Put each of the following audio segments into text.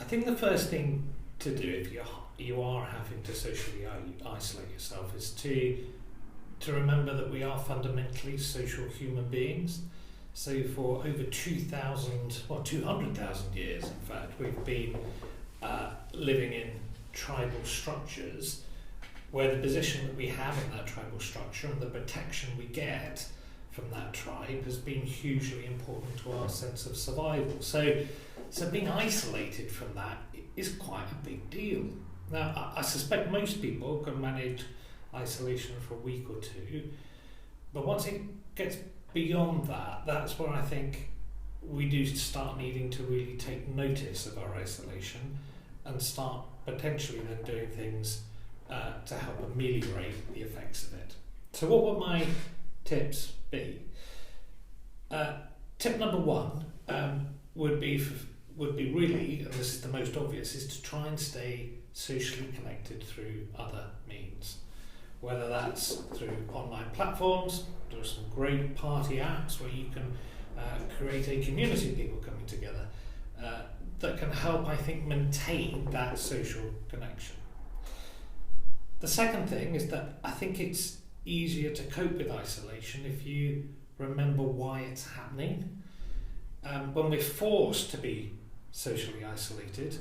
think the first thing to do if you are having to socially isolate yourself is to remember that we are fundamentally social human beings. So for over 200,000 years, in fact, we've been living in tribal structures where the position that we have in that tribal structure and the protection we get from that tribe has been hugely important to our sense of survival. So being isolated from that is quite a big deal. Now, I suspect most people can manage isolation for a week or two, but once it gets beyond that, that's where I think we do start needing to really take notice of our isolation and start potentially then doing things to help ameliorate the effects of it. So what would my tips be? Tip number one would be really, and this is the most obvious, is to try and stay socially connected through other means. Whether that's through online platforms, there are some great party apps where you can create a community of people coming together that can help, I think, maintain that social connection. The second thing is that I think it's easier to cope with isolation if you remember why it's happening. When we're forced to be socially isolated,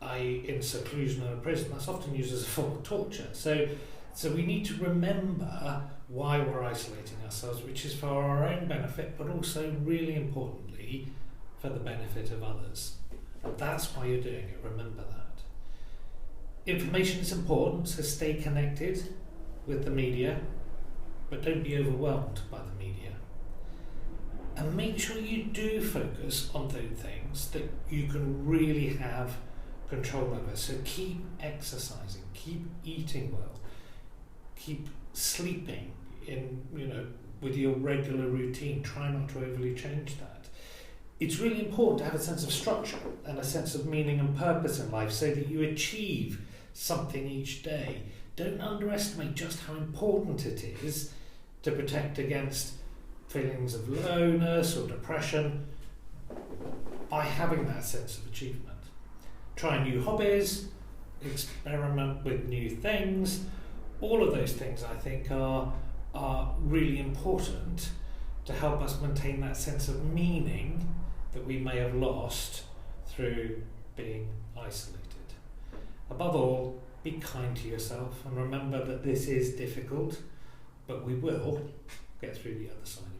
i.e. in seclusion in a prison, that's often used as a form of torture. So we need to remember why we're isolating ourselves, which is for our own benefit, but also really importantly for the benefit of others. And that's why you're doing it, remember that. Information is important, so stay connected with the media, but don't be overwhelmed by the media. And make sure you do focus on those things that you can really have control over. So keep exercising, keep eating well, keep sleeping with your regular routine. Try not to overly change that. It's really important to have a sense of structure and a sense of meaning and purpose in life so that you achieve something each day. Don't underestimate just how important it is to protect against feelings of lowness or depression by having that sense of achievement. Try new hobbies, experiment with new things. All of those things, I think, are really important to help us maintain that sense of meaning that we may have lost through being isolated. Above all, be kind to yourself and remember that this is difficult, but we will get through the other side of it.